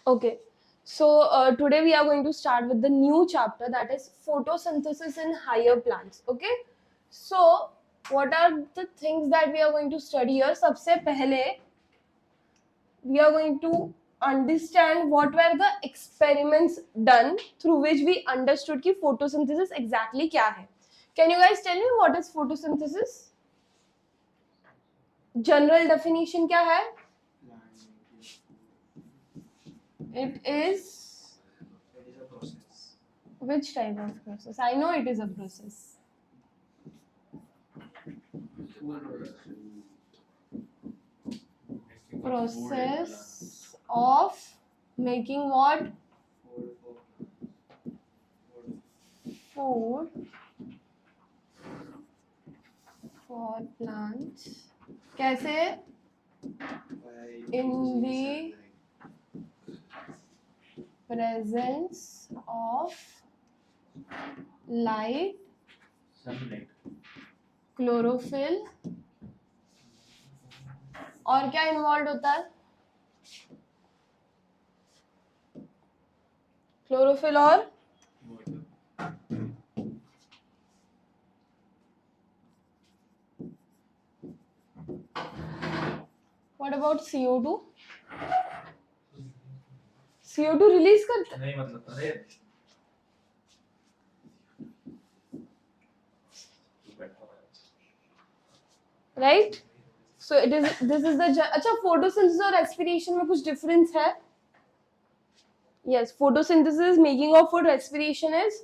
Okay, so today we are going to start with the new chapter, that is photosynthesis in higher plants. Okay, so what are the things that we are going to study here? सबसे पहले we are going to understand what were the experiments done through which we understood कि photosynthesis exactly क्या है. Can you guys tell me what is photosynthesis? General definition क्या है? It is a process. which type of process? I know it is a process. Process of making what? Food for plants. कैसे? In the presence of light, Sunlight. chlorophyll, और क्या involve होता है? Chlorophyll और what about CO2? CO2 release करता है? नहीं मतलब अरे right. So it is this is the अच्छा फोटोसिंथेसिस और रेस्पिरेशन में कुछ डिफरेंस है? Yes, photosynthesis making of food, respiration is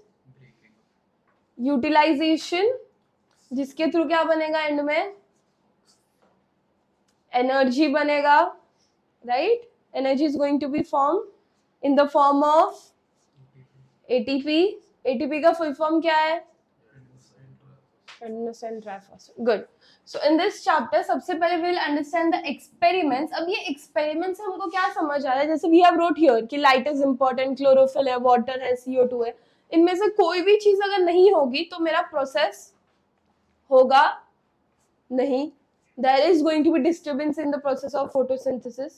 utilisation, जिसके थ्रू क्या बनेगा एंड में? एनर्जी बनेगा, right? Energy is going to be form in the form of ATP. ATP का फुल फॉर्म क्या है? Adenosine triphosphate. Good. So in this chapter सबसे पहले we will understand the experiments. अब ये experiments से हमको क्या समझ आ रहा है? जैसे we have wrote here कि light is important, chlorophyll है, water है, CO2 है. इनमें से कोई भी चीज अगर नहीं होगी तो मेरा process होगा नहीं. There is going to be disturbance in the process of photosynthesis,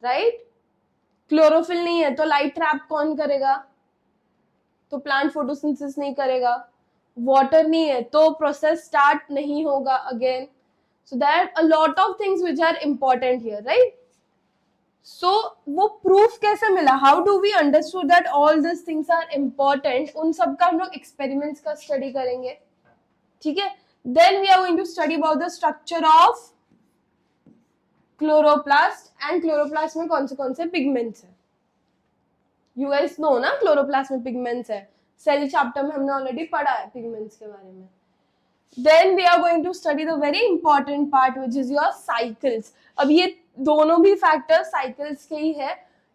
right? Chlorophyll नहीं है तो light trap कौन करेगा? तो plant photosynthesis नहीं करेगा. वाटर नहीं है तो प्रोसेस स्टार्ट नहीं होगा again. So that a lot of things which are important here, right? So वो प्रूफ कैसे मिला? How do we understood that all this things are important? उन सब का हम लोग एक्सपेरिमेंट्स का स्टडी करेंगे, ठीक है? Then we are going to study about the structure of chloroplast, and chloroplast में कौन से पिगमेंट्स है? यू गाइस नो ना क्लोरोप्लास्ट में पिगमेंट्स है. सेल चैप्टर में हमने ऑलरेडी पढ़ा है पिगमेंट्स के बारे में. Then we are going to study the very important part which is your cycles. अब ये दोनों भी फैक्टर्स साइकिल्स के ही है.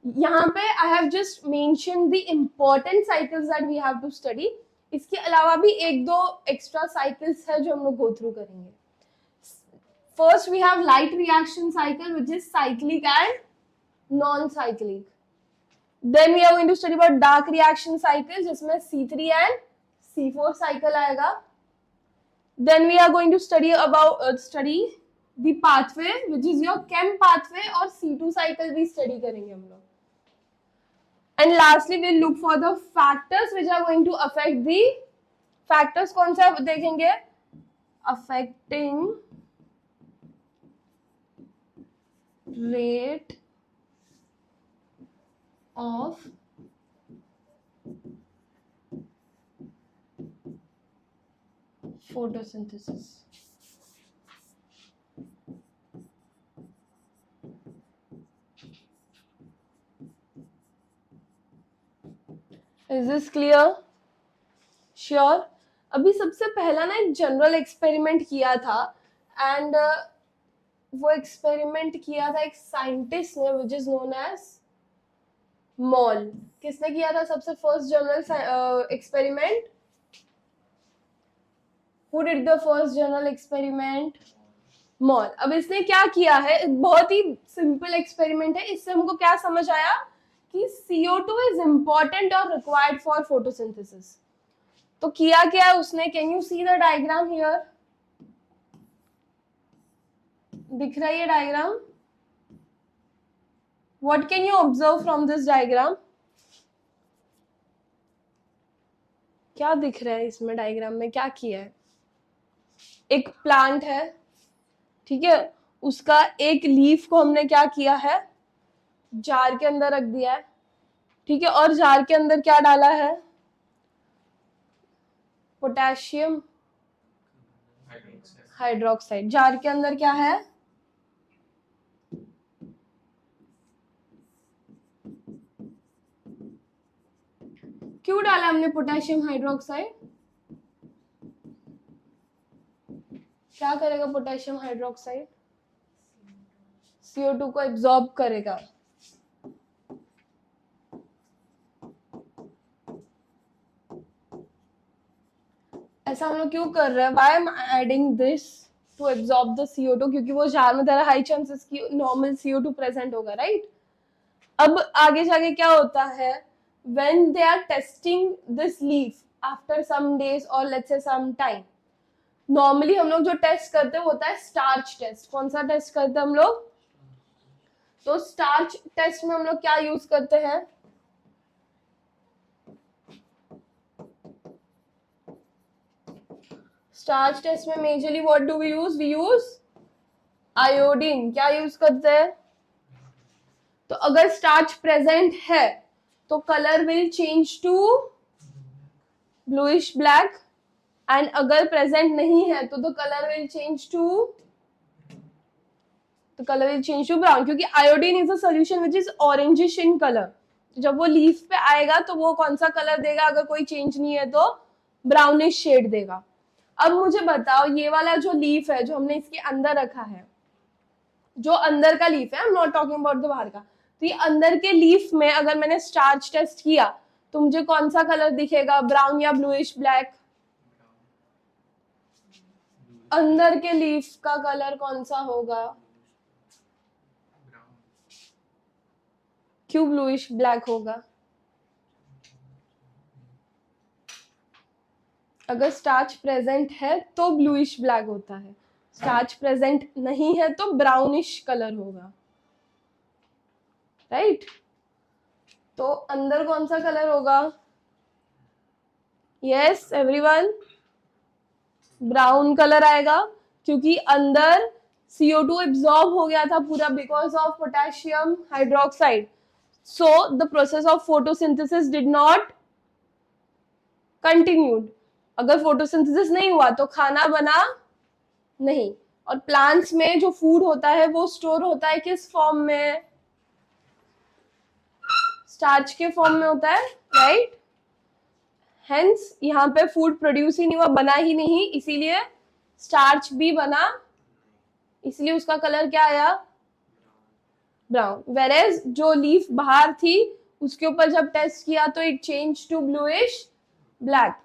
यहाँ पे I have just mention the important cycles that we have to study. इसके अलावा भी एक दो एक्स्ट्रा साइकिल्स है जो हम लोग गो थ्रू करेंगे. First we have light reaction cycle which is cyclic and non cyclic. Then we are going to study about dark reaction cycle जिसमें C3 and C4 cycle आएगा. Then we are going to study about the pathway which is your chem pathway और C2 cycle भी study करेंगे हम लोग. And lastly we'll look for the factors which are going to affect the factors. कौन सा देखेंगे? Affecting rate of photosynthesis. Is this clear? Sure. अभी सबसे पहला ना एक जनरल एक्सपेरिमेंट किया था, एंड वो एक्सपेरिमेंट किया था एक साइंटिस्ट ने which is known as Mohl. किसने किया था सबसे first general experiment? Who did the first general experiment? Mohl. अब इसने क्या किया है? बहुत ही सिंपल एक्सपेरिमेंट है. इससे हमको क्या समझ आया कि CO2 इज इंपॉर्टेंट और रिक्वायर्ड फॉर फोटोसिंथेसिस. तो किया क्या है उसने? Can you see the diagram here? दिख रहा है ये diagram? What can you observe from this diagram? क्या दिख रहा है इसमें डायग्राम में, क्या किया है? एक प्लांट है, ठीक है, उसका एक लीफ को हमने क्या किया है, जार के अंदर रख दिया है, ठीक है, और जार के अंदर क्या डाला है, पोटेशियम हाइड्रोक्साइड। जार के अंदर क्या है, क्यों डाला हमने पोटेशियम हाइड्रोक्साइड? क्या करेगा पोटेशियम हाइड्रोक्साइड? CO2 को एब्जॉर्ब करेगा। ऐसा हम लोग क्यों कर रहे हैं? Why am I adding this to absorb the CO2? क्योंकि वो जार में तेरा हाई चांसेस की नॉर्मल CO2 प्रेजेंट होगा, राइट? अब आगे जाके क्या होता है, when they are testing this leaf after some days or let's say some time, normally हम लोग जो टेस्ट करते हैं वो होता है स्टार्च टेस्ट। कौन सा टेस्ट करते हैं हम लोग? तो स्टार्च टेस्ट में हम लोग क्या यूज करते हैं? स्टार्च टेस्ट में majorly what do we use? We use iodine. क्या यूज करते हैं? तो अगर स्टार्च प्रेजेंट है तो colour will change to bluish black, and अगर प्रेजेंट नहीं है तो colour will change to brown, क्योंकि iodine is a solution which is orangish in colour. जब वो लीफ पे आएगा तो वो कौन सा कलर देगा? अगर कोई चेंज नहीं है तो ब्राउनिश शेड देगा। अब मुझे बताओ, ये वाला जो लीफ है जो हमने इसके अंदर रखा है, जो अंदर का लीफ है, आई am not talking about the बाहर का, तो ये अंदर के लीफ में अगर मैंने स्टार्च टेस्ट किया तो मुझे कौन सा कलर दिखेगा, ब्राउन या ब्लूइश ब्लैक? अंदर के लीफ का कलर कौन सा होगा? क्यों ब्लूइश ब्लैक होगा? अगर स्टार्च प्रेजेंट है तो ब्लूइश ब्लैक होता है, स्टार्च प्रेजेंट नहीं है तो ब्राउनिश कलर होगा, राइट? तो अंदर कौन सा कलर होगा? यस एवरीवन, ब्राउन कलर आएगा, क्योंकि अंदर CO2 एब्जॉर्ब हो गया था पूरा because of potassium hydroxide. So the process of photosynthesis did not continued. अगर फोटोसिंथेसिस नहीं हुआ तो खाना बना नहीं। और प्लांट्स में जो फूड होता है वो स्टोर होता है किस फॉर्म में? स्टार्च के फॉर्म में होता है, राइट? हेंस यहाँ पे फूड प्रोड्यूस ही नहीं हुआ, बना ही नहीं, इसीलिए स्टार्च भी बना, इसलिए उसका कलर क्या आया? ब्राउन। वेरेज जो लीफ बाहर थी उसके ऊपर जब टेस्ट किया तो it change to bluish black.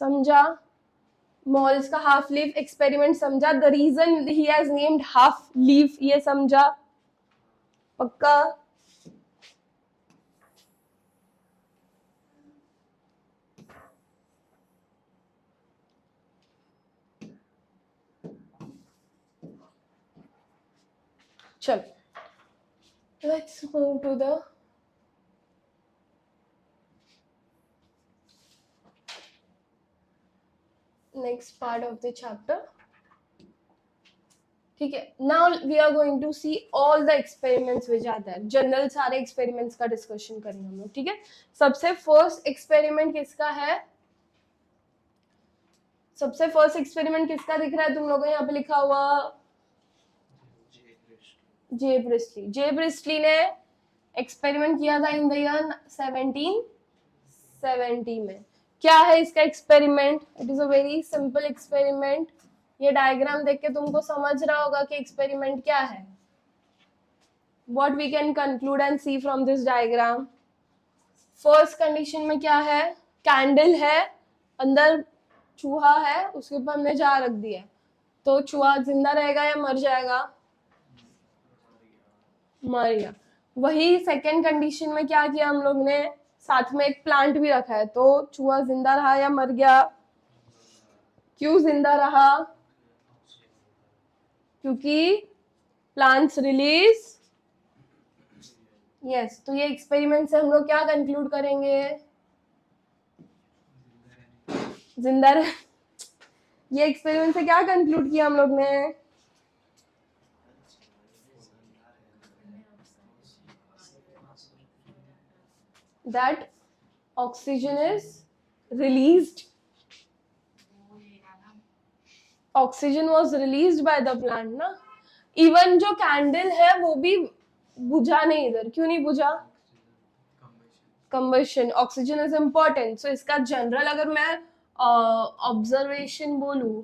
समझा? मॉल्स का हाफ लीफ एक्सपेरिमेंट समझा? The reason he has named half leaf, ये समझा? पक्का? चलो, let's move to the next part of the chapter. ठीक है, now we are going to see all the experiments which are there. General सारे experiments का discussion करेंगे हम लोग, ठीक है? सबसे फर्स्ट एक्सपेरिमेंट किसका है? सबसे फर्स्ट एक्सपेरिमेंट किसका दिख रहा है तुम लोगों को? यहाँ पे लिखा हुआ जे ब्रिस्टली। जे ब्रिस्टली ने एक्सपेरिमेंट किया था इन द ईयर 1770 में। क्या है इसका experiment? It is a very simple experiment. ये डायग्राम देख के तुमको समझ रहा होगा कि एक्सपेरिमेंट क्या है। What we can conclude and see from this diagram. First condition में क्या है? कैंडल है, अंदर चूहा है, उसके ऊपर हमने जार रख दिया है, तो चूहा जिंदा रहेगा या मर जाएगा? मर गया। वही सेकेंड कंडीशन में क्या किया हम लोग ने? साथ में एक प्लांट भी रखा है, तो चूहा जिंदा रहा या मर गया? क्यों जिंदा रहा? क्योंकि प्लांट्स रिलीज यस, तो ये एक्सपेरिमेंट से हम लोग क्या कंक्लूड करेंगे? जिंदा रह ये एक्सपेरिमेंट से क्या कंक्लूड किया हम लोग ने? That oxygen is released, oxygen was released by the plant ना। इवन जो कैंडल है वो भी बुझा नहीं इधर, क्यों नहीं बुझा? Combustion, oxygen is important. So इसका जनरल अगर मैं ऑब्जर्वेशन बोलूं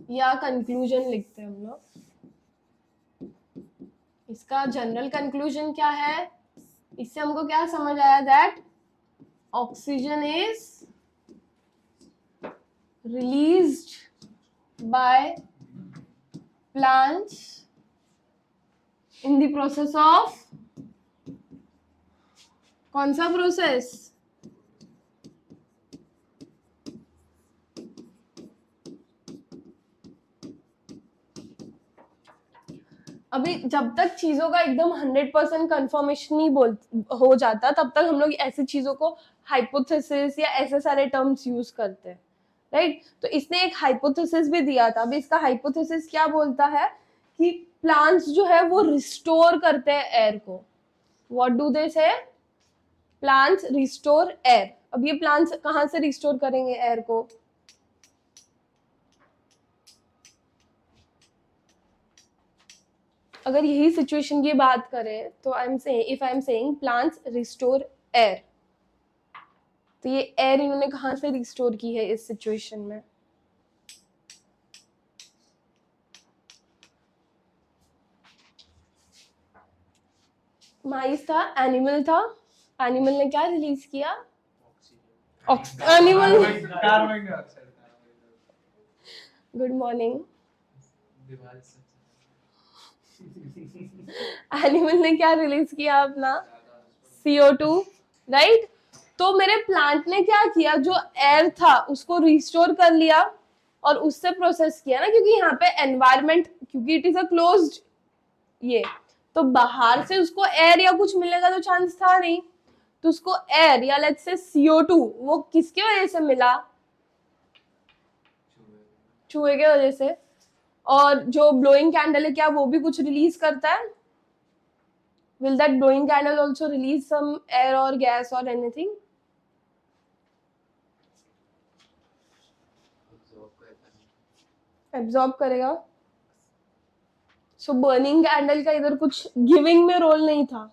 या कंक्लूजन लिखते हैं हम लोग, इसका जनरल कंक्लूजन क्या है? इससे हमको क्या समझ आया? That oxygen is released by plants in the process of, कौन सा प्रोसेस? अभी जब तक चीजों का एकदम 100% कंफर्मेशन नहीं हो जाता, तब तक हम लोग ऐसी चीजों को हाइपोथेसिस या ऐसे सारे टर्म्स यूज करते हैं, राइट? तो इसने एक हाइपोथेसिस भी दिया था। अभी इसका हाइपोथेसिस क्या बोलता है कि प्लांट्स जो है वो रिस्टोर करते हैं एयर को। व्हाट डू दे से? Plants restore air. अब ये प्लांट्स कहाँ से रिस्टोर करेंगे एयर को? अगर यही सिचुएशन की बात करें तो I am saying, if I am saying plants restore air, तो ये एयर इन्होंने कहाँ से रिस्टोर की है इस सिचुएशन में? माइस था, एनिमल था, एनिमल ने क्या रिलीज किया? Animal, carbon dioxide. Good morning. Animal ने क्या रिलीज किया अपना? CO2, right? तो मेरे प्लांट ने क्या किया? जो एयर था उसको रिस्टोर कर लिया और उससे प्रोसेस किया ना, क्योंकि यहाँ पे एनवायरमेंट, क्योंकि इट इज अ क्लोज्ड ये, तो बाहर से उसको एयर या कुछ मिलने का तो चांस था नहीं, तो उसको एयर या लेट्स से CO2 वो किसके वजह से मिला? चूहे के वजह से। और जो ब्लोइंग कैंडल है, क्या वो भी कुछ रिलीज करता है? Will that blowing candle also release some air or gas or anything? Absorb करेगा। सो बर्निंग कैंडल का इधर कुछ गिविंग में रोल नहीं था।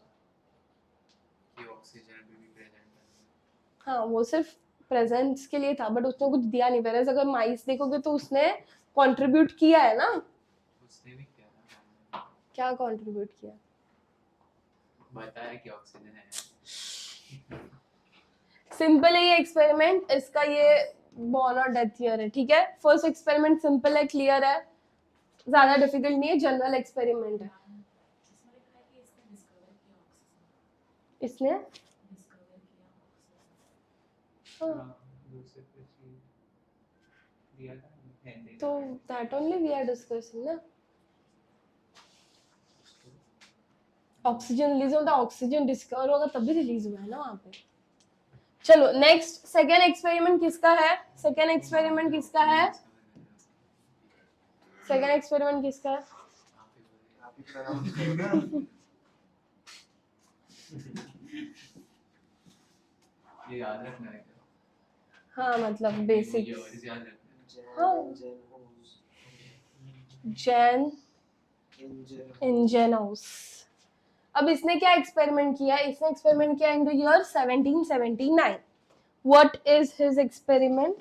हाँ, वो सिर्फ प्रेजेंस के लिए था, बट उसने कुछ दिया नहीं। वेरएज अगर माइस देखोगे तो उसने कंट्रीब्यूट किया है ना। उसने भी किया ना, क्या कंट्रीब्यूट किया? बताया कि ऑक्सीजन है। सिंपल है ये एक्सपेरिमेंट, इसका ये बॉर्न और डेथ ईयर है, ठीक है? फर्स्ट एक्सपेरिमेंट सिंपल है, क्लियर है, ज्यादा डिफिकल्ट नहीं है, जनरल एक्सपेरिमेंट है। इसने तो that only we are discussing ना। ऑक्सीजन रिलीज होता, ऑक्सीजन डिस्कवर होगा तभी रिलीज हुआ है ना वहां पे। चलो नेक्स्ट, सेकेंड एक्सपेरिमेंट किसका है? सेकेंड एक्सपेरिमेंट किसका है? सेकेंड एक्सपेरिमेंट किसका है? ये याद रखना है। हाँ, मतलब बेसिक। याद रखना। हाँ, जैन इंजेनोस। अब इसने क्या एक्सपेरिमेंट किया? इसने एक्सपेरिमेंट किया in the year 1779। What is his experiment?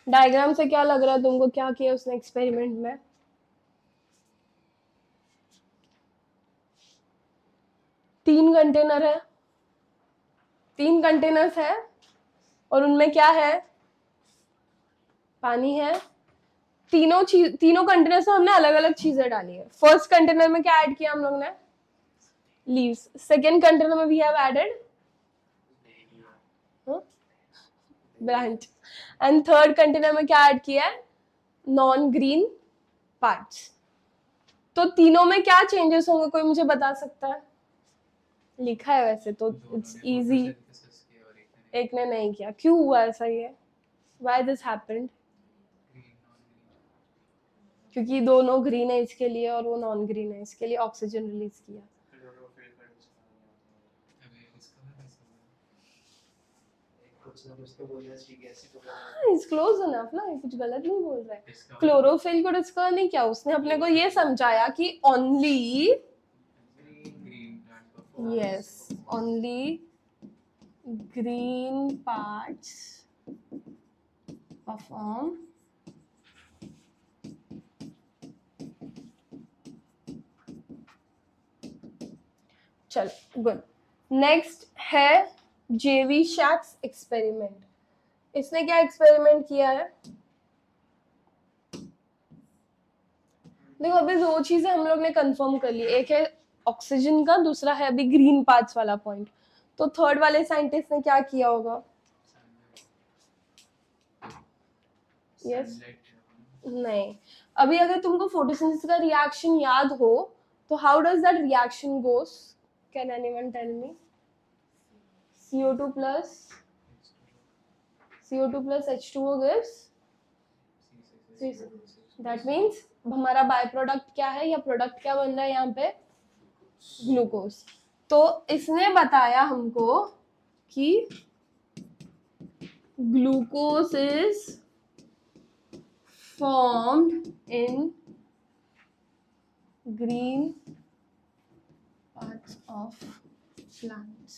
Diagram से क्या लग रहा है तुमको? क्या किया उसने एक्सपेरिमेंट में? तीन कंटेनर है, 3 कंटेनर्स है और उनमें क्या है? पानी है। तीनों कंटेनर्स में हमने अलग अलग चीजें डाली है। फर्स्ट कंटेनर में क्या ऐड किया हम लोग ने? लीव्स। सेकेंड कंटेनर में we have added branch. And third container में क्या ऐड किया है? Non green parts. तो तीनों में क्या चेंजेस होंगे, कोई मुझे बता सकता है? लिखा है वैसे तो, इट्स इजी। एक ने नहीं किया, क्यों हुआ ऐसा? ये व्हाई दिस हैपेंड? क्योंकि दोनों ग्रीन है इसके लिए और वो नॉन ग्रीन है इसके लिए, ऑक्सीजन रिलीज किया। कुछ ना कुछ तो बोलना चाहिए, ऐसे तो इट्स क्लोज इनफ ना, ये कुछ गलत नहीं बोल रहा है। क्लोरोफिल को डिस्कवर नहीं किया उसने, अपने को ये समझाया कि only, yes, only green parts perform चलो गुड। नेक्स्ट है जेवी शैक्स एक्सपेरिमेंट। इसने क्या एक्सपेरिमेंट किया है? देखो अभी दो चीजें हम लोग ने कंफर्म कर ली, एक है ऑक्सीजन का, दूसरा है अभी ग्रीन पार्ट्स वाला पॉइंट। तो थर्ड वाले साइंटिस्ट ने क्या किया होगा? यस, नहीं, अभी अगर तुमको फोटोसिंथेसिस का रिएक्शन याद हो तो how does that reaction goes? Can anyone tell me? CO2 plus H2O gives, that means हमारा बाय प्रोडक्ट क्या है या प्रोडक्ट क्या बन रहा है यहाँ पे? ग्लूकोज। तो इसने बताया हमको कि glucose is formed in green parts of plants.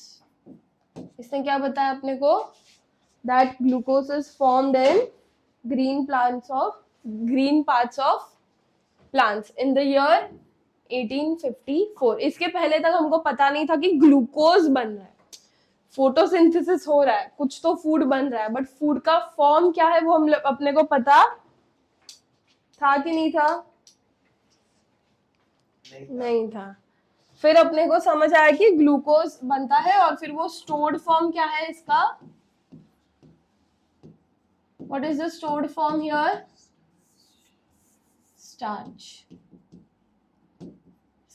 इसने क्या बताया अपने को? That glucose is formed in green parts of plants in the year 1854. इसके पहले तक हमको पता नहीं था कि ग्लूकोज बन रहा है, फोटोसिंथेसिस हो रहा है, कुछ तो फूड बन रहा है, बट फूड का फॉर्म क्या है वो हम अपने को पता था कि नहीं था? नहीं था। फिर अपने को समझ आया कि ग्लूकोज बनता है और फिर वो स्टोर्ड फॉर्म क्या है इसका? What is the stored form here? Starch.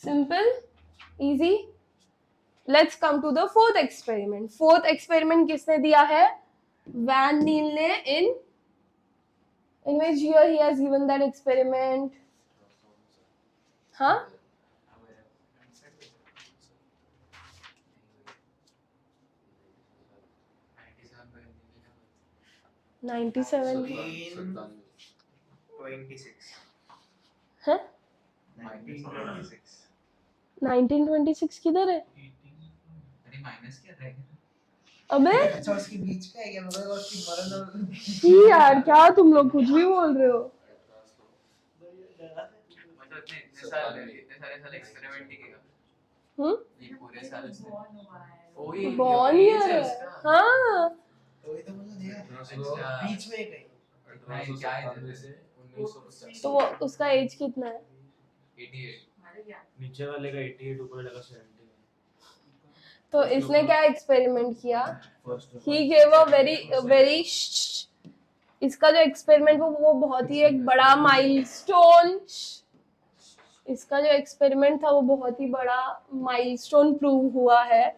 Simple, easy. Let's come to the fourth experiment. Fourth experiment किसने दिया है? वैन नील ने, in which year he has given that experiment? Huh? '97. 26 Huh? 1926 1926 किधर है? अरे माइनस क्या रहेगा? अबे अच्छा उसके बीच का है क्या? मतलब उसकी मरण छी यार, क्या तुम लोग कुछ भी बोल रहे हो? मतलब इतने सारे एक्सपेरिमेंट ही किया ये पूरे साल उसने। ओ ये बॉर्न ये ईयर है। उसका। हाँ, तो ये तो मतलब ये अच्छा। बीच में कहीं नहीं क्या है से 1950 तो वो उसका एज कितना है? 88 नीचे वाले का 88, ऊपर वाले का 70 तो इसने क्या एक्सपेरिमेंट किया? First he gave a very इसका जो एक्सपेरिमेंट वो बहुत ही एक बड़ा माइलस्टोन, इसका जो एक्सपेरिमेंट था वो बहुत ही बड़ा माइलस्टोन प्रूव हुआ है।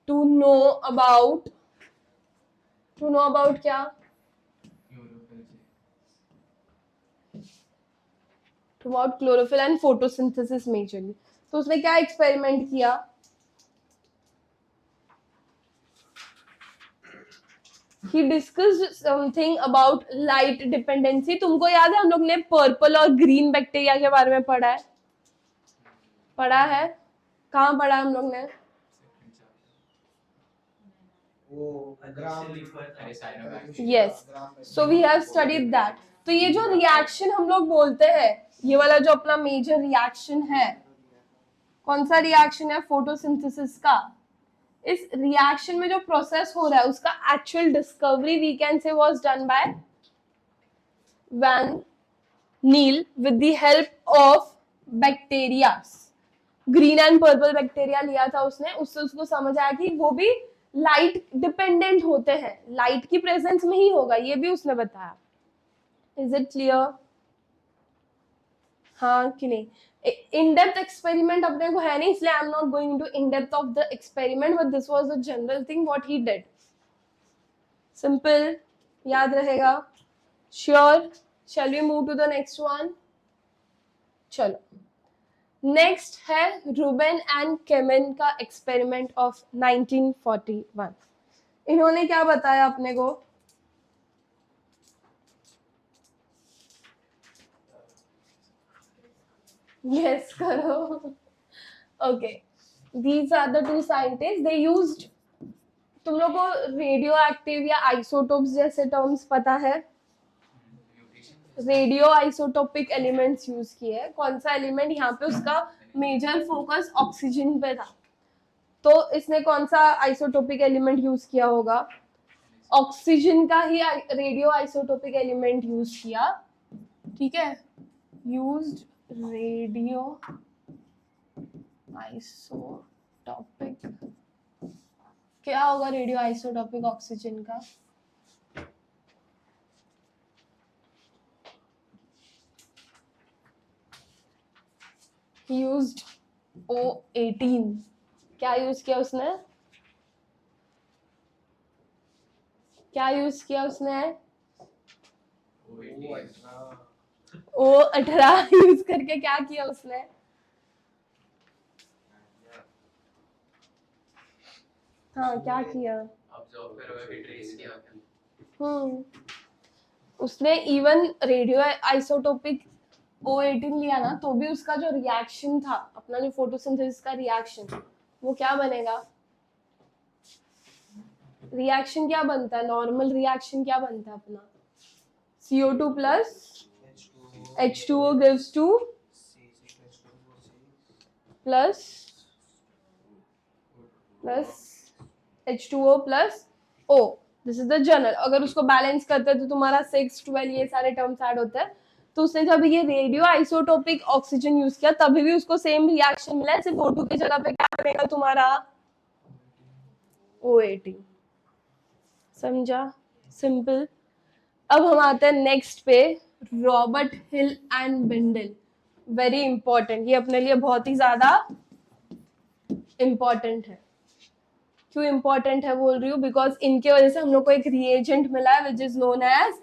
टू नो अबाउट क्या? To about chlorophyll and photosynthesis majorly. तो उसने क्या एक्सपेरिमेंट किया? He discussed something about light dependency. तुमको याद है हम लोग ने पर्पल और ग्रीन बैक्टीरिया के बारे में पढ़ा है? पढ़ा है? कहाँ पढ़ा है हम लोग ने? वो ग्राम Yes. So we have studied that. तो ये जो रिएक्शन हम लोग बोलते हैं, ये वाला जो अपना मेजर रिएक्शन है, कौन सा रिएक्शन है? फोटोसिंथेसिस का। इस रिएक्शन में जो प्रोसेस हो रहा है उसका actual discovery we can say was done by van Niel with the help of bacteria. Green and purple bacteria लिया था उसने, उससे उसको समझ आया कि वो भी लाइट डिपेंडेंट होते हैं, लाइट की प्रेजेंस में ही होगा, ये भी उसने बताया। Is it clear? हाँ कि नहीं? इन डेप्थ एक्सपेरिमेंट अपने को है नहीं, इसलिए I am not going into in depth of the experiment, but this was the general thing what he did. Simple, याद रहेगा? Sure? Shall we move to the next one? चलो, next है Ruben and Kamen का experiment of 1941। इन्होंने क्या बताया अपने को? Yes, करो। Okay, these are the two scientists. They used, तुम लोग को रेडियो एक्टिव या आइसोटोप्स जैसे टर्म्स पता है? रेडियो आइसोटोपिक एलिमेंट्स यूज किए। कौन सा एलिमेंट? यहाँ पे उसका मेजर फोकस ऑक्सीजन पे था, तो इसने कौन सा आइसोटोपिक एलिमेंट यूज किया होगा? ऑक्सीजन का ही रेडियो आइसोटोपिक एलिमेंट यूज किया, ठीक है? यूज्ड रेडियो आइसोटॉपिक, क्या होगा रेडियो आइसोटॉपिक ऑक्सीजन का? Used O18। क्या यूज किया उसने? क्या यूज किया उसने? O18 यूज करके क्या किया उसने? हाँ, क्या किया? ऑब्जर्व करो, अभी ट्रेस किया क्या? उसने इवन रेडियो आइसोटोपिक O18 लिया ना, तो भी उसका जो रिएक्शन था, अपना जो फोटोसिंथेसिस का रिएक्शन, वो क्या बनेगा? रिएक्शन क्या बनता है? नॉर्मल रिएक्शन क्या बनता है अपना? CO2 plus H2O gives to plus H2O plus O. This is the general. अगर उसको बैलेंस करते हैं तो तुम्हारा 6, 12 ये सारे टर्म्स ऐड होते हैं। तो उसने जब ये रेडियो आइसोटोपिक ऑक्सीजन यूज किया तभी भी उसको सेम रिएक्शन मिला, सिर्फ O2 की जगह पे क्या बनेगा तुम्हारा? O18। समझा? सिंपल। अब हम आते हैं नेक्स्ट पे, Robert Hill and Bendall. Very important, ये अपने लिए बहुत ही ज्यादा इंपॉर्टेंट है। क्यों इंपॉर्टेंट है बोल रही हूँ? बिकॉज इनके वजह से हम लोग को एक रिएजेंट मिला है which is known as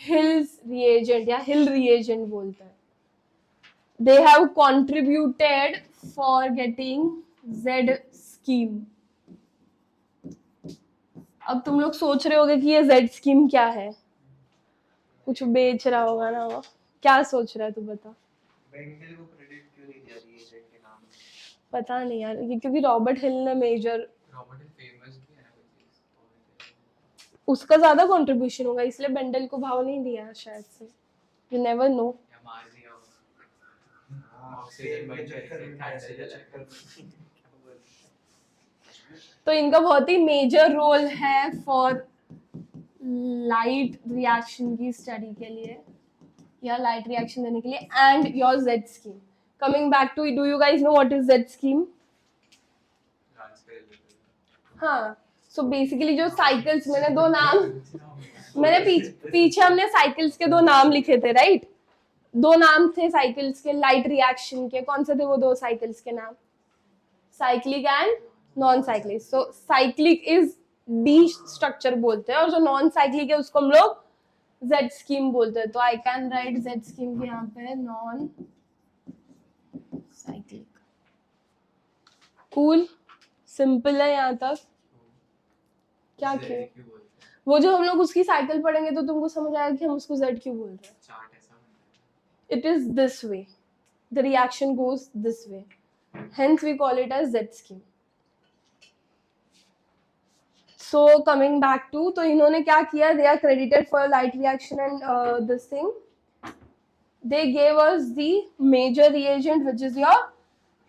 Hill's reagent या हिल रिएजेंट बोलते हैं। They have contributed for getting Z scheme. अब तुम लोग सोच रहे होगे कि ये जेड स्कीम क्या है, कुछ बेच रहा होगा ना वो। क्या सोच रहा है तू बता? बेंडल को क्रेडिट क्यों नहीं दिया रिएजेंट के नाम में? पता नहीं यार, ये क्योंकि रॉबर्ट हिल ने मेजर, रॉबर्ट फेमस भी है ना कुछ, उसका ज्यादा कंट्रीब्यूशन होगा इसलिए बेंडल को भाव नहीं दिया शायद से। You never know. या मार दिया होगा। हाँ, ऑक्सीजन के बन चक्कर में कैंसर के के चक्कर में। तो इनका बहुत ही मेजर रोल है फॉर लाइट रिएक्शन की स्टडी के लिए या लाइट रिएक्शन देने के लिए। And your Z scheme, coming back to, do you guys know what is Z scheme? हाँ, सो बेसिकली जो साइकिल्स, मैंने दो नाम, मैंने पीछे हमने साइकिल्स के दो नाम लिखे थे, राइट? दो नाम थे साइकिल्स के लाइट रिएक्शन के। कौन से थे वो दो साइकिल्स के नाम? Cyclic and non cyclic. So cyclic is D structure बोलते हैं और जो नॉन साइक्लिक है उसको हम लोग जेड स्कीम बोलते हैं। तो I can write Z scheme के यहाँ पे नॉन साइक्लिक। कूल, सिंपल है यहाँ तक। क्या क्यों? वो जो हम लोग उसकी साइकिल पढ़ेंगे तो तुमको समझ आएगा कि हम उसको जेड क्यों बोल रहे हैं। चार्ट ऐसा बनता है। It is this way. The reaction goes this way. Hence we call it as Z scheme. So coming back to, तो इन्होंने क्या किया? They are credited for light reaction and this thing. They gave us the major reagent which is your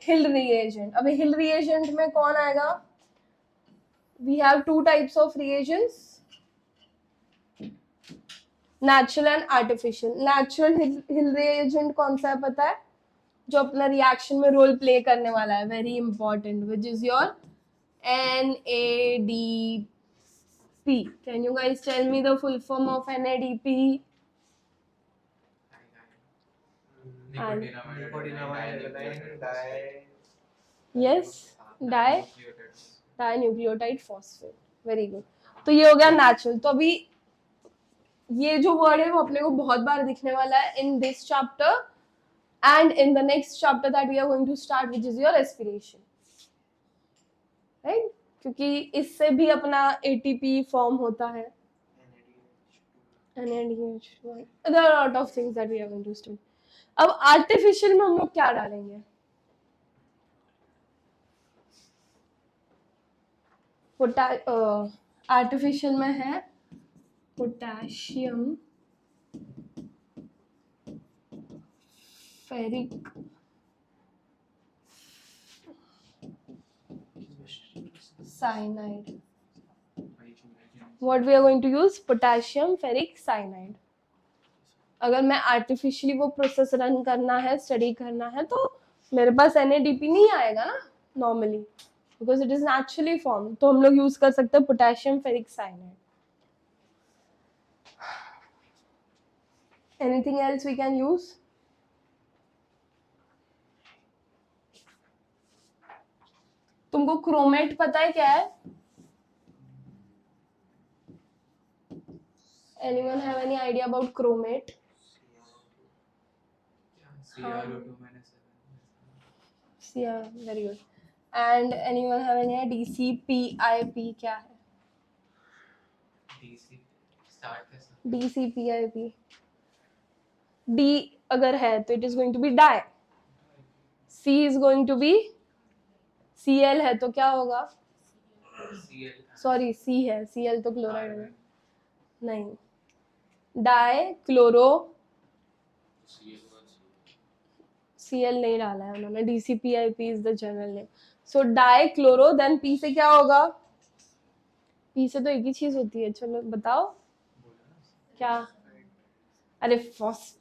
Hill reagent. अभी Hill reagent में कौन आएगा? We have two types of reagents. Natural and artificial. Natural hill reagent कौन सा है पता है? जो अपना रिएक्शन में रोल प्ले करने वाला है, very important, which is your NADP. Can you guys tell me the full form of NADP? Nicotinamide adenine Yes, dinucleotide phosphate. Very good. तो ये हो गया नेचुरल. तो अभी ये जो वर्ड है वो अपने को बहुत बार दिखने वाला है in this chapter and in the next chapter that we are going to start, which is your respiration. Right? क्योंकि इससे भी अपना ATP फॉर्म होता है. NADH. There are a lot of things that we are going to study. अब artificial में हम लोग क्या डालेंगे? आर्टिफिशियल में है potassium ferric cyanide. What we are going to use? Potassium ferric cyanide. अगर मैं आर्टिफिशियली वो प्रोसेस रन करना है, स्टडी करना है, तो मेरे पास NADP नहीं आएगा ना normally, because it is naturally form. तो हम लोग यूज कर सकते हैं potassium ferric cyanide. Anything else we can use? तुमको क्रोमेट पता है क्या है? Anyone have any idea about chromate? CrO2 minus 7. Yeah, very good. And anyone have any idea? DCPIP क्या है? DC start कैसा? DCPIP. D अगर है तो it is going to be di. C is going to be Cl है तो क्या होगा? Cl. सॉरी C है, Cl तो क्लोराइड है. नहीं, डाई क्लोरो Cl नहीं डाला है उन्होंने. DCPIP is the general name. So di chloro, then P से क्या होगा? P से तो एक ही चीज होती है. चलो बताओ क्या? अरे phos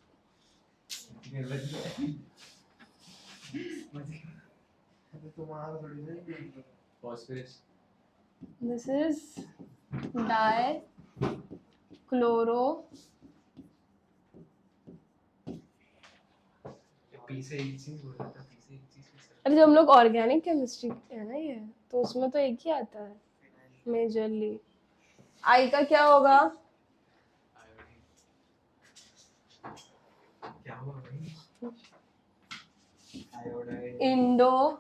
Phosphorus. This is dichloro P से एक चीज बोला था, पी से एक चीज अरे जब हम लोग ऑर्गेनिक केमिस्ट्री है ना ये, तो उसमें तो एक ही आता है मेजरली. आई का क्या होगा? क्या हुआ भाई? आयोडाइड. इंडो.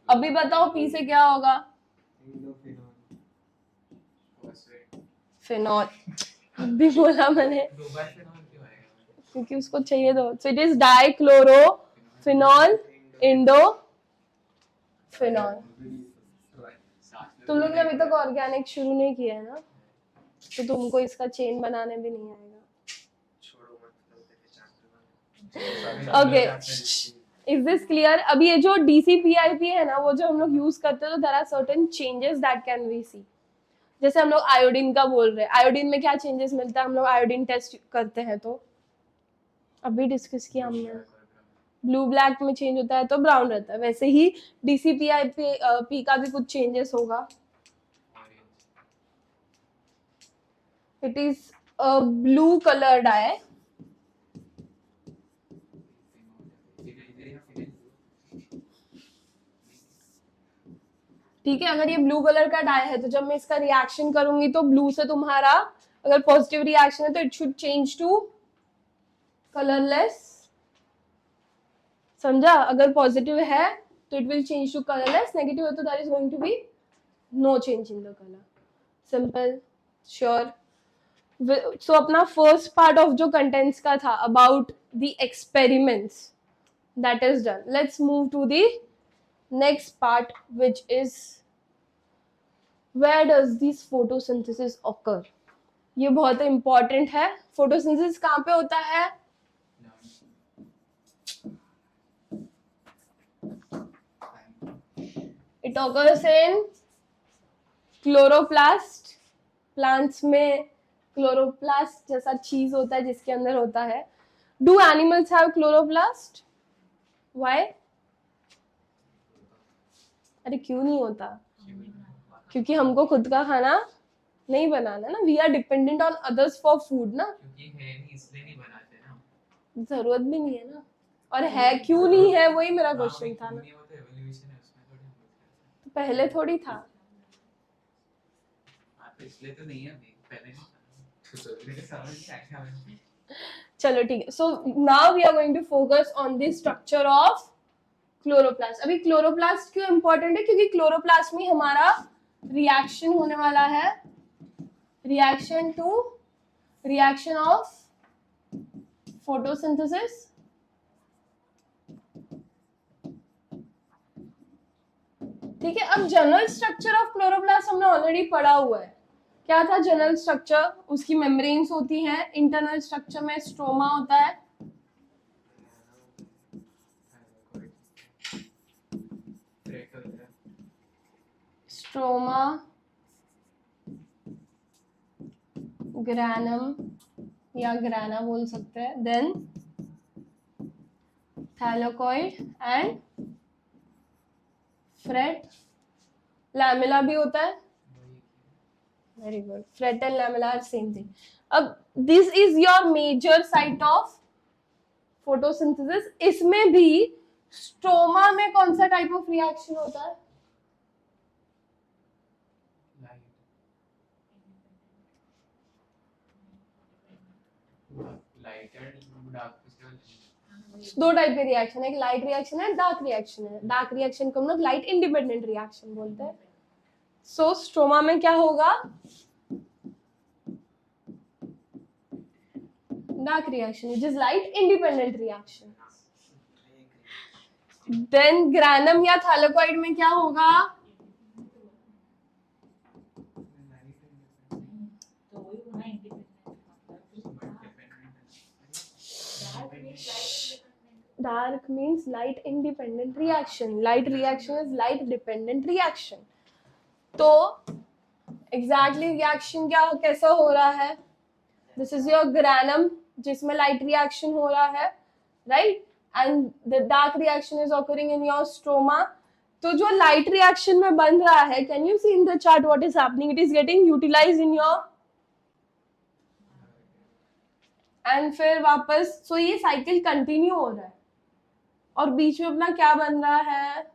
अभी बताओ पी से क्या होगा? इंडोफिनॉल. Phosphate. फिनॉल. अभी बोला मैंने दो बार phenol क्यों आएगा? क्योंकि उसको चाहिए दो. सो it is die chloro phenol Indo phenol. तुम लोग ने अभी तक ऑर्गेनिक शुरू नहीं किया है ना, तो तुमको इसका चेन बनाने भी नहीं आएगा. छोड़ो मत, चलते हैं chapter okay, is this clear? अभी ये जो DCPIP है ना, वो जो हम लोग यूज करते हैं, तो there are certain changes that can we see. जैसे हम लोग आयोडीन का बोल रहे हैं, आयोडीन में क्या चेंजेस मिलता है? हम लोग आयोडीन टेस्ट करते हैं तो अभी डिस्कस किया हमने, ब्लू ब्लैक में चेंज होता है तो ब्राउन रहता है. वैसे ही DCPIP का भी कुछ चेंजेस होगा. It is a blue colour dye. ठीक है, अगर ये ब्लू कलर का डाई है तो जब मैं इसका रिएक्शन करूंगी तो ब्लू से तुम्हारा अगर पॉजिटिव रिएक्शन है तो it should change to colourless. समझा? अगर पॉजिटिव है तो it will change to colourless, negative है तो that is going to be no change in the colour. Simple, sure. So अपना फर्स्ट पार्ट ऑफ जो कंटेंट्स का था about the experiments, that is done. Let's move to the next part, which is where does this photosynthesis occur. ये बहुत important है. photosynthesis कहाँ पे होता है? It occurs in chloroplast. plants में chloroplast जैसा चीज होता है जिसके अंदर होता है. Do animals have chloroplast? Why? अरे क्यों नहीं होता? क्योंकि हमको खुद का खाना नहीं बनाना ना, we are dependent on others for food ना, क्योंकि है नहीं इसलिए नहीं बनाते ना। जरूरत भी नहीं है ना, और है क्यों नहीं है वही मेरा क्वेश्चन था ना, नहीं, वो तो एवोल्यूशन है, उसमें थोड़ी हम लोग करते तो पहले थोड़ी था। हैं। हाँ, तो इसलिए तो नहीं है अभी, पहले नहीं था तो सोचने के समझ नहीं आया हमें। चलो ठीक है, so now we are going to focus on the structure of chloroplast. अभी क्लोरोप्लास्ट क्यों इंपॉर्टेंट है, क्योंकि क्लोरोप्लास्ट में हमारा रिएक्शन होने वाला है, रिएक्शन ऑफ फोटोसिंथेसिस, ठीक है। अब जनरल स्ट्रक्चर ऑफ क्लोरोप्लास्ट हमने ऑलरेडी पढ़ा हुआ है। क्या था जनरल स्ट्रक्चर, उसकी मेम्ब्रेन्स होती हैं, इंटरनल स्ट्रक्चर में स्ट्रोमा होता है, स्ट्रोमा, ग्रैनम या ग्राना बोल सकते हैं, then thylakoid and fret, lamella भी होता है, very good, fret and lamella are same thing. अब this is your major site of photosynthesis. इसमें भी स्ट्रोमा में कौन सा टाइप ऑफ रिएक्शन होता है, लाइट एंड डार्क, दो टाइप के रिएक्शन है, एक लाइट रिएक्शन है, डार्क रिएक्शन है। डार्क रिएक्शन को हम लोग लाइट इंडिपेंडेंट रिएक्शन बोलते हैं। सो स्ट्रोमा में क्या होगा, dark reaction which is light independent reaction. Then granum या थैलेकॉइड में क्या होगा, dark means light independent reaction, light reaction is light dependent reaction। तो exactly reaction क्या कैसा हो रहा है, this is your granum जिसमें light reaction हो रहा है, right, and the dark reaction is occurring in your stroma। तो जो light reaction में बन रहा है, can you see in the chart what is happening, it is getting utilized in your, and फिर वापस, so ये cycle continue हो रहा है, और बीच में अपना क्या बन रहा है,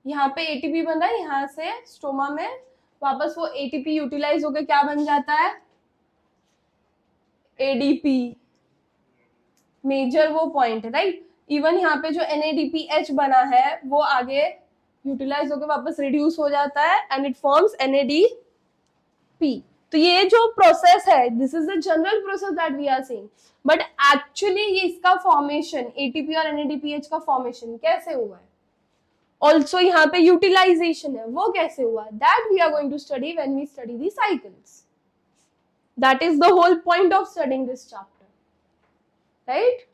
यहाँ पे एटीपी बन रहा है, यहाँ से स्टोमा में वापस वो एटीपी यूटिलाइज होकर क्या बन जाता है, एडीपी, मेजर वो पॉइंट है, राइट। इवन यहाँ पे जो NADPH बना है वो आगे यूटिलाइज होकर वापस रिड्यूस हो जाता है एंड इट फॉर्म्स NADP। तो ये जो प्रोसेस है, this is the general process that we are seeing, but actually ये इसका फॉर्मेशन, एटीपी और NADPH का फॉर्मेशन कैसे हुआ है, ऑल्सो यहाँ पे यूटिलाइजेशन है, वो कैसे हुआ, that we are going to study when we study the cycles. That is the whole point of studying this chapter, right.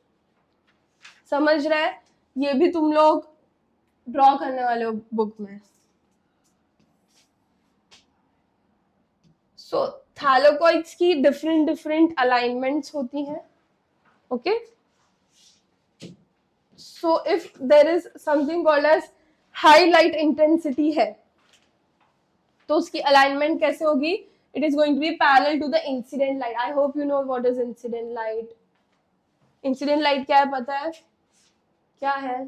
समझ रहे हैं, ये भी तुम लोग ड्रॉ करने वाले हो बुक में। सो थैलेकॉइड्स की डिफरेंट अलाइनमेंट्स होती हैं, okay. So if there is something called as high light intensity है, तो उसकी अलाइनमेंट कैसे होगी, it is going to be parallel to the incident light. I hope you know what is incident light. Incident light क्या है, पता है क्या है,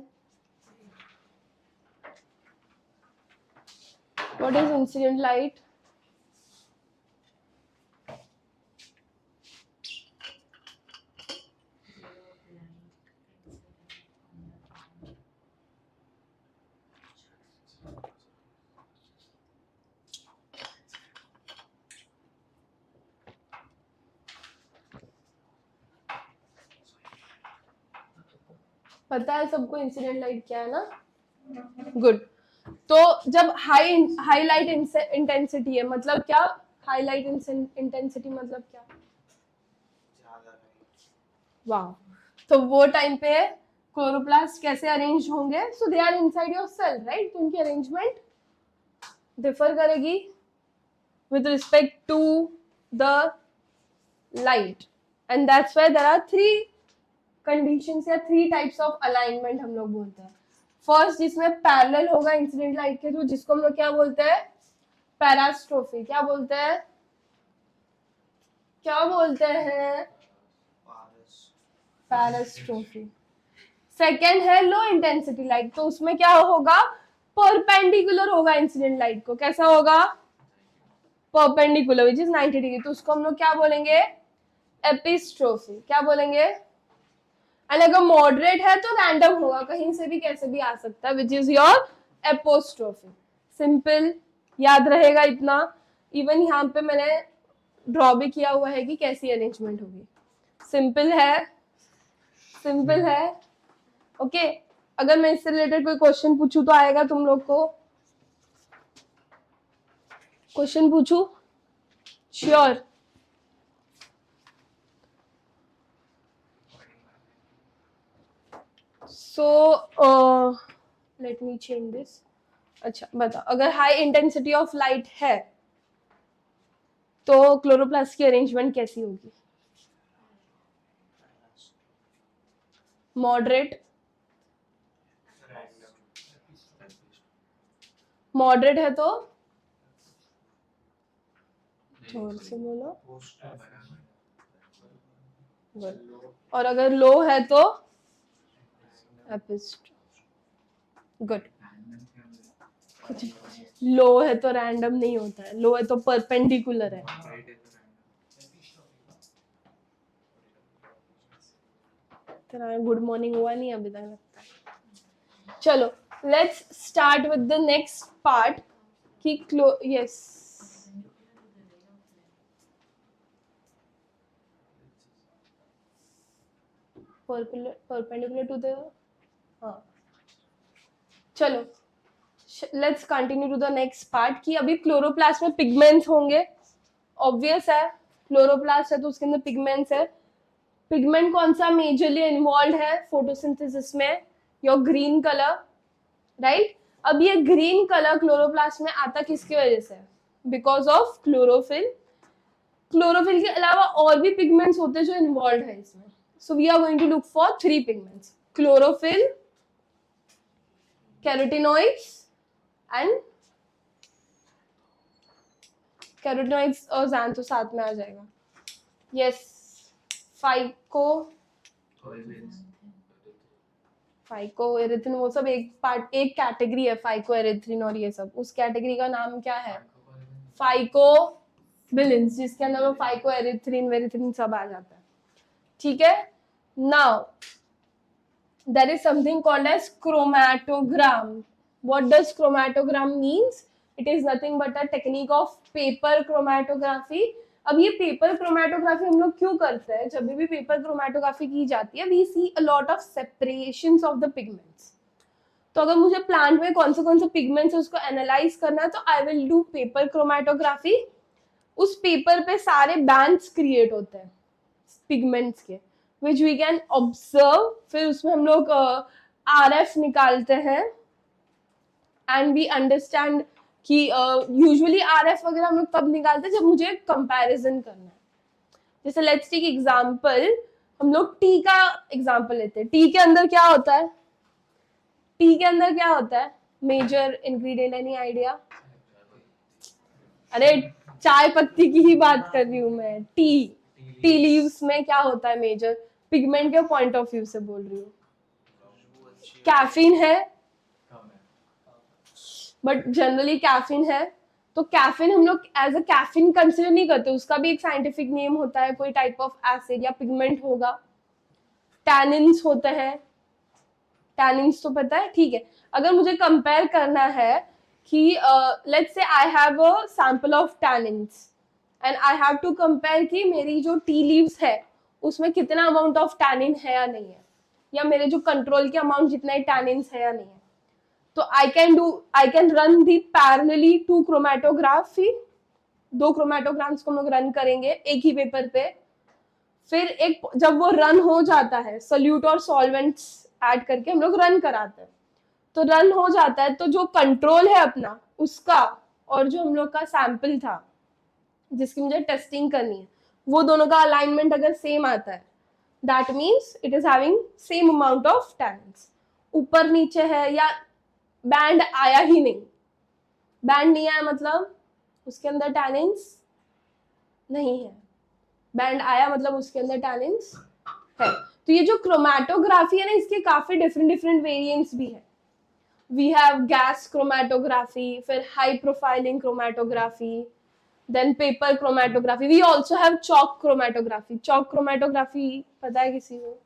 व्हाट इज इंसिडेंट लाइट, पता है सबको इंसिडेंट लाइट क्या है ना, गुड। तो जब हाई लाइट इंटेंसिटी है, मतलब क्या, हाई लाइट इंटेंसिटी मतलब क्या, वाह। तो वो टाइम पे क्लोरोप्लास्ट कैसे अरेंज होंगे, so they are inside your cell, right. तो उनकी अरेंजमेंट डिफर करेगी with respect to the light, and that's why there are three conditions या three types of alignment हम लोग बोलते हैं। फर्स्ट जिसमें पैरेलल होगा इंसिडेंट लाइट के थ्रू, जिसको हम लोग क्या बोलते हैं, पैरास्ट्रोफी। क्या बोलते हैं, क्या बोलते हैं, पैरास्ट्रोफी। सेकेंड है लो इंटेंसिटी लाइट, तो उसमें क्या होगा, परपेंडिकुलर होगा इंसिडेंट लाइट को। कैसा होगा, परपेंडिकुलर, विच इज 90 डिग्री, तो उसको हम लोग क्या बोलेंगे, एपिस्ट्रोफी। क्या बोलेंगे, एंड अगर मॉडरेट है तो रैंडम होगा, कहीं से भी कैसे भी आ सकता है, which is your apostrophe. Simple, याद रहेगा इतना। इवन यहाँ पे मैंने ड्रॉ भी किया हुआ है कि कैसी अरेंजमेंट होगी। सिंपल है, सिंपल है। ओके अगर मैं इससे रिलेटेड कोई क्वेश्चन पूछूं तो आएगा तुम लोग को, क्वेश्चन पूछूं, sure. So let me change this. अच्छा बताओ, अगर हाई इंटेंसिटी ऑफ लाइट है तो क्लोरोप्लास्ट की अरेंजमेंट कैसी होगी, मॉडरेट, मॉडरेट है तो जोर से बोलो, गुड। और अगर लो है तो गुड। कुछ लो है तो रैंडम नहीं होता है, लो है तो परपेंडिकुलर है। तेरा गुड मॉर्निंग हुआ नहीं अभी तक लगता है। चलो let's start with the next part कि यस परपेंडिकुलर टू द, हाँ चलो let's continue to the next part कि अभी क्लोरोप्लास्ट में पिगमेंट्स होंगे। ऑब्वियस है, क्लोरोप्लास्ट है तो उसके अंदर पिगमेंट्स है। पिगमेंट कौन सा मेजरली इन्वॉल्व है फोटोसिंथेसिस में, योर ग्रीन कलर, राइट। अब ये ग्रीन कलर क्लोरोप्लास्ट में आता किसकी वजह से, बिकॉज ऑफ क्लोरोफिल। क्लोरोफिल के अलावा और भी पिगमेंट्स होते हैं जो इन्वॉल्व है इसमें। So we are going to look for 3 pigments, chlorophyll, carotenoids and carotenoids और ज़ैंथो साथ में आ जाएगा। यस फाइको एरिथ्रिन, वो सब एक पार्ट, एक कैटेगरी है फाइको एरिथ्रिन और ये सब। उस कैटेगरी का नाम क्या है, फाइकोबिलिन्स, जिसके अंदर वो फाइको एरिथ्रिन वेरिथ्रिन सब आ जाता है। ठीक है, now there is something called as chromatogram. What does chromatogram means? It is nothing but a technique of paper chromatography. अब ये पेपर क्रोमेटोग्राफी हम लोग क्यों करते हैं, जब भी पेपर क्रोमेटोग्राफी की जाती है we see a lot of separations of the pigments. तो अगर मुझे प्लांट में कौन से पिगमेंट्स है उसको एनालाइज करना है तो I will do paper chromatography. उस पेपर पे सारे बैंड्स क्रिएट होते हैं पिगमेंट्स के, which we can observe। फिर उसमें हम लोग RF निकालते हैं and we understand कि यूजुअली RF वगैरह हम लोग तब निकालते हैं जब मुझे कंपैरिजन करना है। जैसे लेट्स टेक एग्जांपल, हम लोग टी का एग्जांपल लेते हैं। टी के अंदर क्या होता है, टी के अंदर क्या होता है, मेजर इंग्रेडिएंट, एनी आइडिया? अरे चाय पत्ती की ही बात कर रही हूँ मैं। टी लीव्स में क्या होता है मेजर, पिगमेंट के पॉइंट ऑफ व्यू से बोल रही हूँ। कैफीन है, बट जनरली कैफीन है। तो कैफीन हम लोग एज अ कैफीन कंसिडर नहीं करते, उसका भी एक साइंटिफिक नेम होता है, कोई टाइप ऑफ एसिड या पिगमेंट होगा। टैनिन्स होते हैं, टैनिन्स तो पता है, ठीक है। अगर मुझे कंपेयर करना है कि let's say I have a sample of tannins and I have to compare कि मेरी जो टी लीव्स है उसमें कितना अमाउंट ऑफ टैनिन है या नहीं है, या मेरे जो कंट्रोल के अमाउंट जितना ही टैनिन्स है या नहीं है, तो I can run the parallelly to chromatography. 2 chromatograms को हम लोग रन करेंगे एक ही पेपर पे। फिर एक जब वो रन हो जाता है, सोल्यूट और सॉल्वेंट्स ऐड करके हम लोग रन कराते हैं, तो रन हो जाता है तो जो कंट्रोल है अपना उसका और जो हम लोग का सैंपल था जिसकी मुझे टेस्टिंग करनी है, वो दोनों का अलाइनमेंट अगर सेम आता है, that means it is having same amount of tannins. ऊपर नीचे है या बैंड आया ही नहीं, बैंड नहीं आया मतलब उसके अंदर टैनिन्स नहीं है, बैंड आया मतलब उसके अंदर टैनिन्स है। तो ये जो क्रोमैटोग्राफी है ना, इसके काफी डिफरेंट डिफरेंट वेरिएंट्स भी है। वी हैव गैस क्रोमैटोग्राफी, फिर high profiling chromatography, then paper chromatography, we also have chalk chromatography. Chalk chromatography पता है किसी को?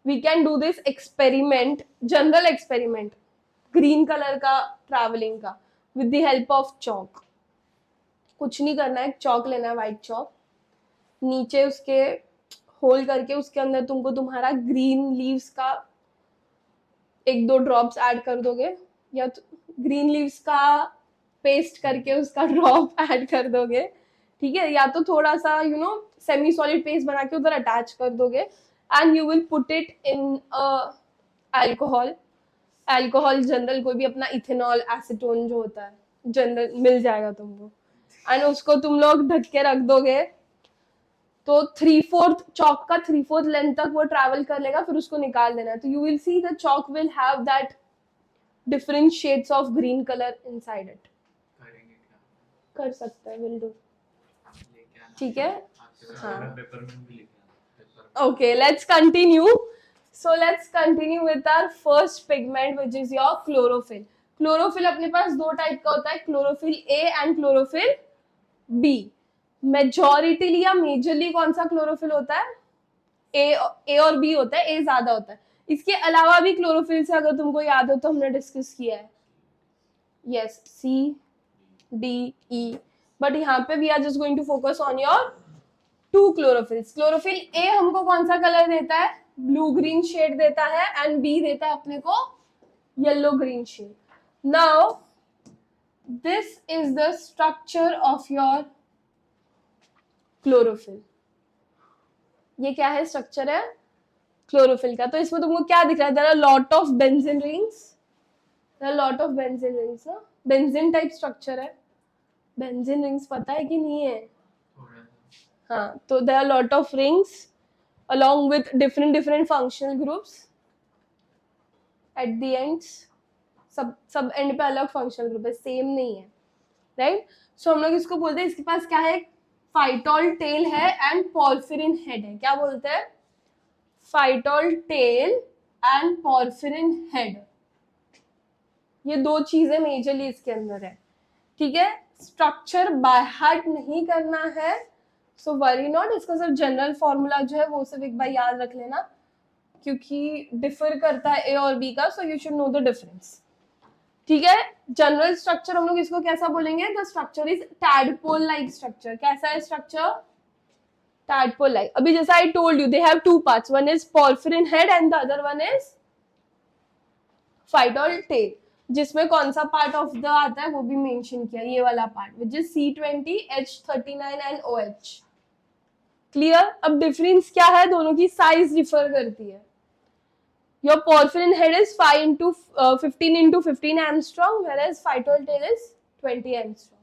We can do this experiment, general experiment, green colour का ट्रैवलिंग का, with the help of chalk. कुछ नहीं करना है, चॉक लेना है, व्हाइट चॉक, नीचे उसके होल करके उसके अंदर तुमको तुम्हारा ग्रीन लीव्स का 1-2 ड्रॉप्स ऐड कर दोगे, या ग्रीन लीव्स का पेस्ट करके उसका ड्रॉप ऐड कर दोगे, ठीक है, या तो थोड़ा सा सेमी सॉलिड पेस्ट बना के उधर अटैच कर दोगे, and you will put it in alcohol. Alcohol general कोई भी अपना इथेनॉल एसीटोन जो होता है जनरल मिल जाएगा तुमको, एंड उसको तुम लोग ढक के रख दोगे, तो 3/4 चॉक का 3/4 लेंथ तक वो ट्रैवल कर लेगा, फिर उसको निकाल देना है। तो you will see the chalk will have that different shades of green colour inside it. करेंगे क्या? कर सकते हैं, विल डू, लेके आना। ठीक है। आपके पास हाँ। पेपरमिंट भी लेके आना। Okay, let's continue. So let's continue with our first pigment, which is your chlorophyll. Chlorophyll अपने पास दो टाइप का होता है, chlorophyll A and chlorophyll B. Majority या majorly कौन सा chlorophyll होता है? A और B होता है, A ज्यादा होता है। इसके अलावा भी chlorophyll से अगर तुमको याद हो तो हमने डिस्कस किया है, yes, C, D, E. But यहाँ पे we are just going to focus on your 2 chlorophylls. Chlorophyll A हमको कौन सा कलर देता है? ब्लू ग्रीन शेड देता है, एंड बी देता है अपने को yellow green shade. Now this is the structure of your chlorophyll. ये क्या है? स्ट्रक्चर है क्लोरोफिल का। तो इसमें तुमको क्या दिख रहा है? There are lot of benzene rings, there are lot of benzene rings ना, बेंजीन टाइप स्ट्रक्चर है। बेंजीन रिंग्स पता है कि नहीं है? थोड़ा सा। हाँ, तो there are lot of rings along with different functional groups at the ends। सब एंड पे अलग फंक्शनल ग्रुप है, सेम नहीं है, राइट। सो हम लोग इसको बोलते हैं, इसके पास क्या है? फाइटोल टेल है एंड पॉर्फिरिन हेड है। क्या बोलते हैं? Phytol tail and porphyrin head. ये दो चीजें मेजरली इसके अंदर है, ठीक है। स्ट्रक्चर बाय हार्ट नहीं करना है, सो वरी नॉट। इसका सिर्फ जनरल फॉर्मूला जो है वो सिर्फ एक बार याद रख लेना, क्योंकि डिफर करता है ए और बी का, so you should know the difference, ठीक है। जनरल स्ट्रक्चर हम लोग इसको कैसा बोलेंगे? The structure is tadpole like structure. कैसा है स्ट्रक्चर? Tadpole like. अभी जैसा I told you, they have 2 parts, one is porphyrin head and the other one is phytol tail. जिसमें कौन सा पार्ट ऑफ द आता है वो भी मेंशन किया, ये वाला part, which is C20, H39 and OH। Clear? अब डिफरेंस क्या है? दोनों की साइज डिफर करती है। Your porphyrin head is 15 into 15 angstrom, whereas phytol tail is 20 angstrom।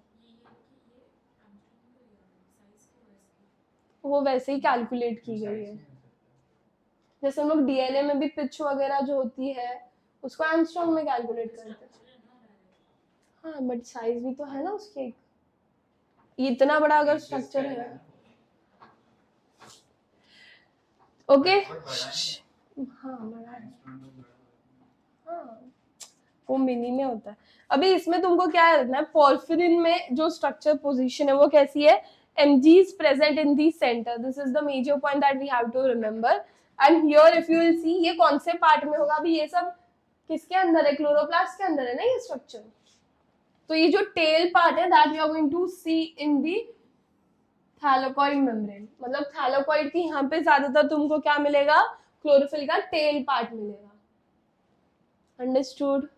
वो वैसे ही कैलकुलेट की गई है, जैसे हम लोग डीएनए में भी पिच वगैरह जो होती है उसको एंगस्ट्रॉम में कैलकुलेट करते हैं। हाँ, बट साइज भी तो है ना उसकी एक, इतना बड़ा अगर स्ट्रक्चर है। ओके, हाँ बड़ा है, हाँ वो मिनी में होता है। अभी इसमें तुमको क्या रखना है? पॉर्फिरिन में जो स्ट्रक्चर पोजीशन है वो कैसी है? Mg is present in the center. This is the major point that we have to remember. And here if you will see, ये कौन से पार्ट में होगा? अभी ये सब किसके अंदर है? क्लोरोप्लास्ट के अंदर है ना ये स्ट्रक्चर। तो ये जो टेल पार्ट है that we are going to see in the thylakoid membrane. मतलब थैलेकोइड की यहाँ पे ज्यादातर तुमको क्या मिलेगा? क्लोरोफिल का टेल पार्ट मिलेगा। अंडरस्टूड?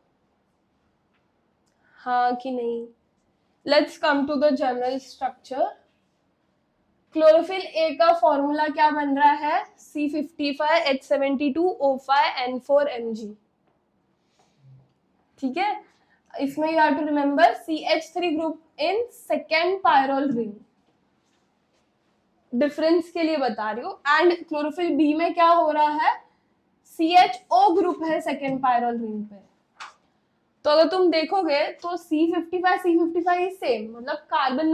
हाँ कि नहीं? Let's come to the general structure. Chlorophyll A का फॉर्मूला क्या बन रहा है? C55, H72, O5, N4, Mg। ठीक है, इसमें you have to remember CH3 group in second pyrrole ring. Difference के लिए बता रही हूँ। एंड क्लोरोफिल बी में क्या हो रहा है? CHO ग्रुप है सेकेंड पायरल रिंग पे। तो अगर तुम देखोगे तो C55 इज सेम, मतलब carbon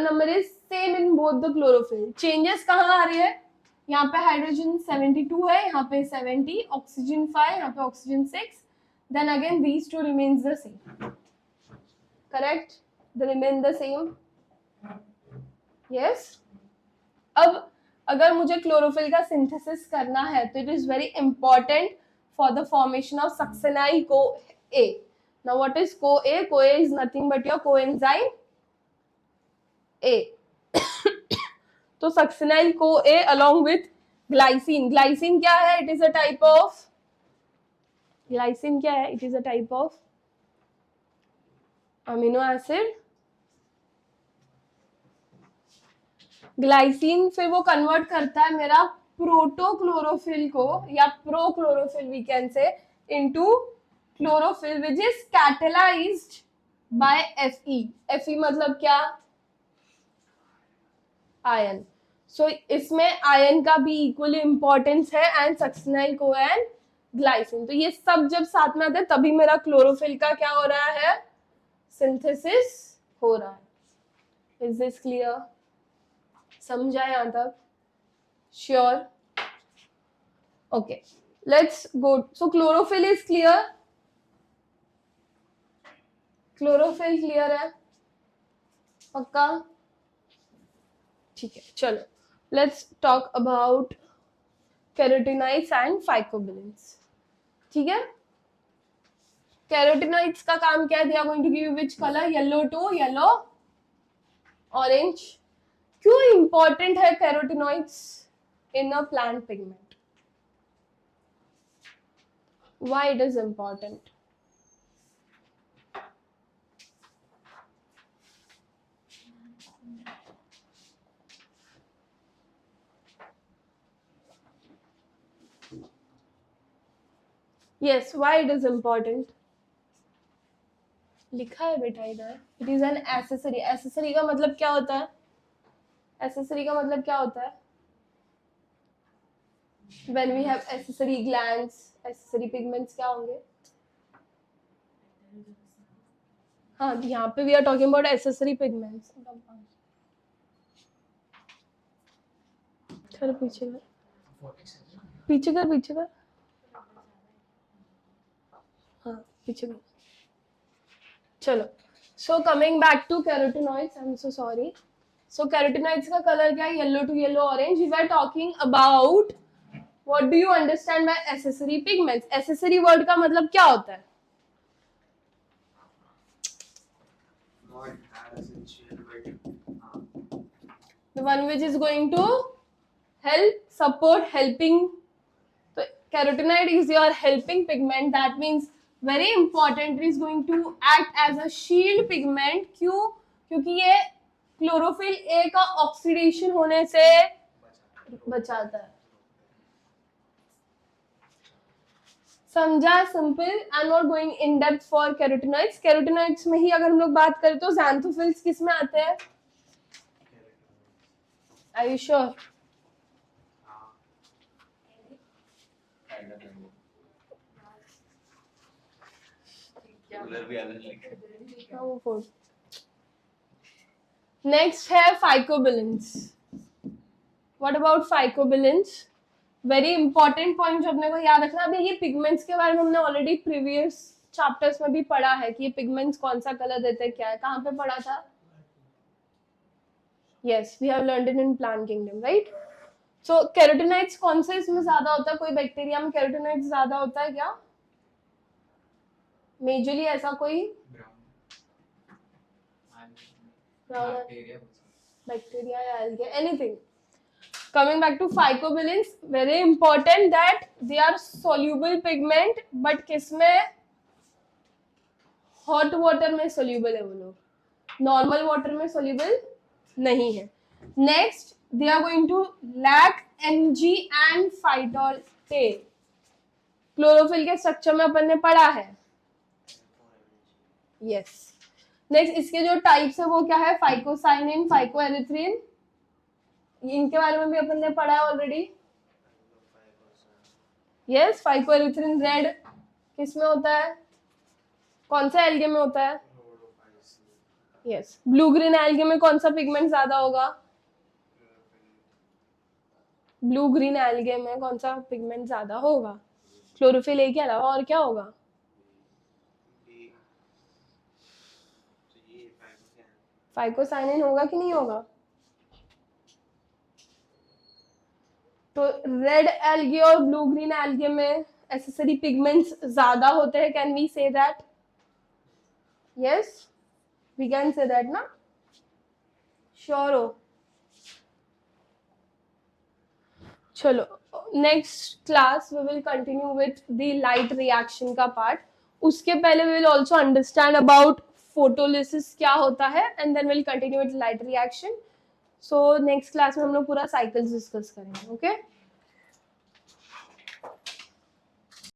number is same in both the chlorophyll. Changes कहाँ आ रही है? यहाँ पे हाइड्रोजन 72 है, यहाँ पे 70, ऑक्सीजन 5, यहाँ पे oxygen 6, then again these two remains the same, correct? They remain the same, yes? अब अगर मुझे क्लोरोफिल का सिंथेसिस करना है तो it is very important for the formation of succinyl CoA. Now what is CoA? CoA is nothing but your coenzyme A. तो succinyl CoA along with glycine. Glycine क्या है? It is a type of, glycine क्या है? It is a type of amino acid. Glycine फिर वो convert करता है मेरा प्रोटोक्लोरोफिल को, या prochlorophyll we can say, into chlorophyll which is catalysed by Fe। Fe मतलब क्या? आयन। सो इसमें आयन का भी इक्वली इंपॉर्टेंस है, एंड सक्सेनाइल CoA एंड ग्लाइसिन। तो ये सब जब साथ में आते हैं तभी मेरा क्लोरोफिल का क्या हो रहा है? सिंथेसिस हो रहा है। Is this clear? समझा यहां तक? Sure? Okay, let's go. So chlorophyll is clear? Chlorophyll clear है? पक्का? ठीक है, चलो let's talk about carotenoids and phycobilins. ठीक है, कैरोटीनॉइड्स का काम क्या है? They are going to give which colour? Yellow to yellow orange. क्यों इंपॉर्टेंट है carotenoids in a plant pigment? Why it is important? Yes, why it is important? लिखा है बेटा इधर, it is an accessory. Accessory का मतलब क्या होता है? एसेसरी का मतलब क्या होता है? When we have accessory glands, accessory pigments क्या होंगे? हाँ, यहाँ पे we are talking about accessory pigments। कर पीछे कर, पीछे कर, पीछे कर, हाँ पीछे कर। चलो, so coming back to carotenoids, I am so sorry. So carotenoids का कलर क्या है? Yellow to yellow orange. We are talking about what do you understand by accessory pigments? Accessory word का मतलब क्या होता है? Not as essential, but The one which is going to help, support, helping. So carotenoid is your helping pigment. That means very important, it is going to act as a shield pigment. क्यों? क्योंकि ये chlorophyll A का oxidation होने से बचाता है। समझा? Simple. I am not going in depth for carotenoids. Carotenoids में ही अगर हम लोग बात करें तो ज़ैंथोफिल्स किस में आते हैं? Are you sure? कूलर भी अलग लिखा है। नेक्स्ट है phycobilins. What about phycobilins? Very important point जो अपने को याद रखना। अभी ये पिगमेंट्स के बारे में हमने ऑलरेडी प्रीवियस चैप्टर्स में भी पढ़ा है कि ये पिगमेंट्स कौन सा कलर देते हैं, क्या है। कहाँ पे पढ़ा था? Yes, we have learned it in plant kingdom, right? So carotenoids कौन से इसमें ज्यादा होता है? कोई बैक्टीरिया में कैरोटीनॉइड्स ज्यादा होता है क्या? मेजरली ऐसा कोई बैक्टीरिया या algae, anything. Coming back to phycobilins, very important that they are soluble pigment, but किसमें? हॉट वाटर में soluble है वो लोग, नॉर्मल वाटर में soluble नहीं है। Next, they are going to lack Mg and phytolate। Chlorophyll के स्ट्रक्चर में अपन ने पढ़ा है। यस। नेक्स्ट, इसके जो टाइप्स है वो क्या है? फाइकोसाइनिन, फाइकोएरिथ्रिन, इनके बारे में भी अपन ने पढ़ा है ऑलरेडी। यस, फाइकोएरिथ्रिन रेड किस में होता है, कौन सा एल्गे में होता है? यस, ब्लू ग्रीन एल्गे में कौन सा पिगमेंट ज्यादा होगा? ब्लू ग्रीन एल्गे में कौन सा पिगमेंट ज्यादा होगा? क्लोरोफिल ए के अलावा और क्या होगा? फाइकोसाइनिन होगा कि नहीं होगा? तो रेड एल्गे और ब्लू ग्रीन एल्गे में एसेसरी पिगमेंट्स ज्यादा होते हैं, can we say that? Yes, we can say that ना, श्योर हो? चलो next class we will continue with the light reaction का पार्ट. उसके पहले we will also understand about photolysis क्या होता है and then will continue with light reaction. So next class में हम लोग पूरा साइकिल्स डिस्कस करेंगे. ओके